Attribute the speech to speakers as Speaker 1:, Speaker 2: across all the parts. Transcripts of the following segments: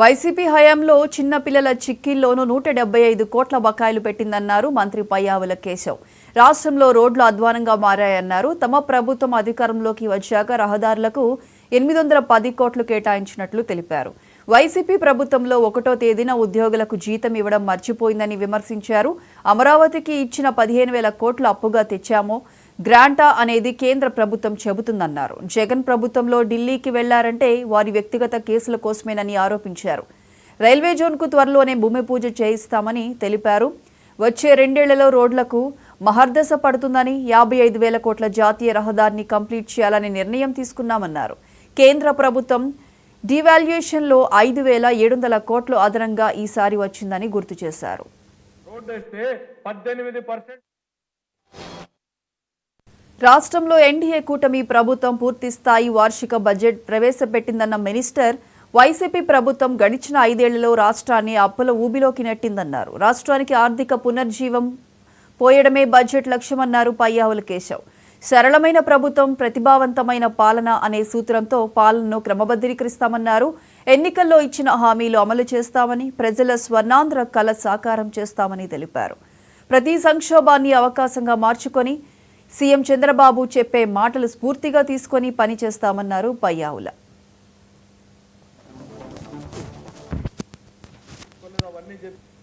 Speaker 1: YCP హయాంలో చిన్న పిల్లల చిక్కిల్లోనూ 175 కోట్ల బకాయిలు పెట్టిందన్నారు మంత్రి పయ్యావుల కేశవ్. రాష్ట్రంలో రోడ్లు అధ్వానంగా మారాయన్నారు. తమ ప్రభుత్వం అధికారంలోకి వచ్చాక రహదారులకు 810 కోట్లు కేటాయించినట్లు తెలిపారు. వైసీపీ ప్రభుత్వంలో 1వ తేదీన ఉద్యోగులకు జీతం ఇవ్వడం మర్చిపోయిందని విమర్శించారు. అమరావతికి ఇచ్చిన 15,000 కోట్లు అప్పుగా తెచ్చామో గ్రాంటా అనేది కేంద్ర ప్రభుత్వం చెబుతుందన్నారు. జగన్ ప్రభుత్వంలో ఢిల్లీకి వెళ్లారంటే వారి వ్యక్తిగత కేసుల కోసమేనని ఆరోపించారు. రైల్వే జోన్కు త్వరలోనే భూమి పూజ చేయిస్తామని తెలిపారు. వచ్చే 2 ఏళ్లలో రోడ్లకు మహర్దశ పడుతుందని 55,000 కోట్ల జాతీయ రహదారిని కంప్లీట్ చేయాలని నిర్ణయం తీసుకున్నామన్నారు. కేంద్ర ప్రభుత్వం డివాల్యుయేషన్లో 5,700 కోట్లు అదనంగా ఈసారి వచ్చిందని గుర్తు చేశారు. రాష్ట్రంలో ఎన్డీఏ కూటమి ప్రభుత్వం పూర్తి స్థాయి వార్షిక బడ్జెట్ ప్రవేశపెట్టిందన్న మినిస్టర్, వైసీపీ ప్రభుత్వం గడిచిన 5 ఏళ్లలో రాష్ట్రాన్ని అప్పుల ఊబిలోకి నెట్టిందన్నారు. రాష్ట్రానికి ఆర్థిక పునర్జీవం పోయడమే బడ్జెట్ లక్ష్యమన్నారు పయ్యావుల కేశవ్. సరళమైన ప్రభుత్వం, ప్రతిభావంతమైన పాలన అనే సూత్రంతో పాలనను క్రమబద్ధీకరిస్తామన్నారు. ఎన్నికల్లో ఇచ్చిన హామీలు అమలు చేస్తామని, ప్రజల స్వర్ణాంధ్ర కల సాకారం చేస్తామని తెలిపారు. ప్రతి సంక్షోభాన్ని అవకాశంగా మార్చుకొని సీఎం చంద్రబాబు చెప్పే మాటలు స్ఫూర్తిగా తీసుకొని పనిచేస్తామన్నారు పయ్యావుల.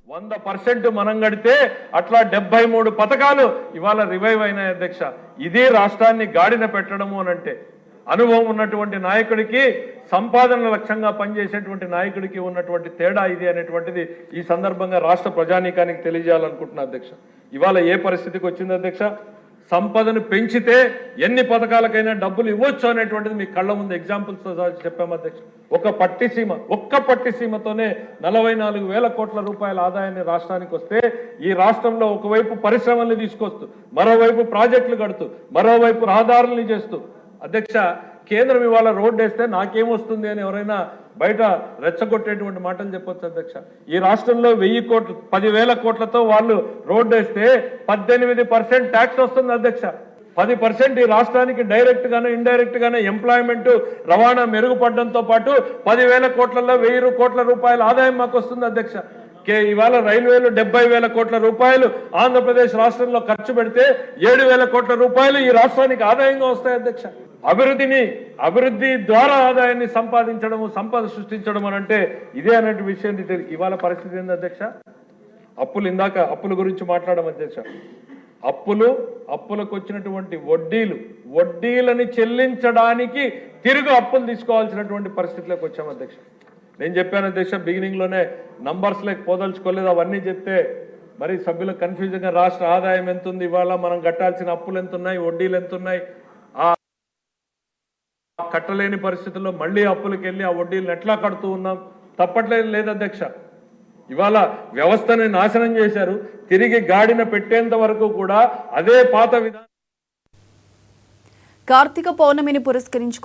Speaker 2: 100% మనం గడితే అట్లా 73 పథకాలు ఇవాళ రివైవ్ అయినాయి అధ్యక్ష. ఇది రాష్ట్రాన్ని గాడిన పెట్టడము అనంటే అనుభవం ఉన్నటువంటి నాయకుడికి, సంపాదన లక్ష్యంగా పనిచేసేటువంటి నాయకుడికి ఉన్నటువంటి తేడా ఇది అనేటువంటిది ఈ సందర్భంగా రాష్ట్ర ప్రజానీకానికి తెలియజేయాలనుకుంటున్నా అధ్యక్ష. ఇవాళ ఏ పరిస్థితికి వచ్చింది అధ్యక్ష? సంపదను పెంచితే ఎన్ని పథకాలకైనా డబ్బులు ఇవ్వచ్చు అనేటువంటిది మీ కళ్ళ ముందు ఎగ్జాంపుల్స్ చెప్పాము అధ్యక్ష. ఒక్క పట్టిసీమతోనే 44,000 కోట్ల రూపాయల ఆదాయాన్ని రాష్ట్రానికి వస్తే, ఈ రాష్ట్రంలో ఒకవైపు పరిశ్రమల్ని తీసుకొస్తూ, మరోవైపు ప్రాజెక్టులు కడుతూ, మరోవైపు రహదారుల్ని చేస్తూ అధ్యక్ష, కేంద్రం ఇవాళ రోడ్డు వేస్తే నాకేమొస్తుంది అని ఎవరైనా బయట రెచ్చగొట్టేటువంటి మాటలు చెప్పొచ్చు అధ్యక్ష. ఈ రాష్ట్రంలో 1000 కోట్లు 10,000 కోట్లతో వాళ్ళు రోడ్డు వేస్తే 18% ట్యాక్స్ వస్తుంది అధ్యక్ష. 10% ఈ రాష్ట్రానికి డైరెక్ట్ గానే ఇండైరెక్ట్ గానే ఎంప్లాయ్మెంట్, రవాణా మెరుగుపడడంతో పాటు 10,000 కోట్లలో 1,000 కోట్ల రూపాయల ఆదాయం మాకు వస్తుంది అధ్యక్ష. ఇవాళ రైల్వేలు 70,000 కోట్ల రూపాయలు ఆంధ్రప్రదేశ్ రాష్ట్రంలో ఖర్చు పెడితే 7,000 కోట్ల రూపాయలు ఈ రాష్ట్రానికి ఆదాయంగా వస్తాయి అధ్యక్ష. అభివృద్ధి ద్వారా ఆదాయాన్ని సంపాదించడము, సంపద సృష్టించడం అని అంటే ఇదే అనే విషయం. ఇవాళ పరిస్థితి ఏంది అధ్యక్ష? ఇందాక అప్పుల గురించి మాట్లాడడం అధ్యక్ష. అప్పులకు వచ్చినటువంటి వడ్డీలని చెల్లించడానికి తిరుగు అప్పులు తీసుకోవాల్సినటువంటి పరిస్థితిలోకి వచ్చాం అధ్యక్ష. నేను చెప్పాను అధ్యక్ష, బిగినింగ్ లోనే నంబర్స్ లేక పోదలుచుకోలేదు. అవన్నీ చెప్తే మరి సభ్యులకు కన్ఫ్యూజన్ గా రాష్ట్ర ఆదాయం ఎంత ఉంది, ఇవాళ మనం కట్టాల్సిన అప్పులు ఎంత ఉన్నాయి, వడ్డీలు ఎంత ఉన్నాయి, ఆ కట్టలేని పరిస్థితుల్లో మళ్ళీ అప్పులకు వెళ్ళి ఆ వడ్డీలను ఎట్లా కడుతూ ఉన్నాం, తప్పట్లేదు లేదు అధ్యక్ష. ఇవాళ వ్యవస్థని నాశనం చేశారు. తిరిగి గాడిన పెట్టేంత వరకు కూడా అదే పాత విధానం.
Speaker 1: కార్తీక పౌర్ణమిని పురస్కరించుకు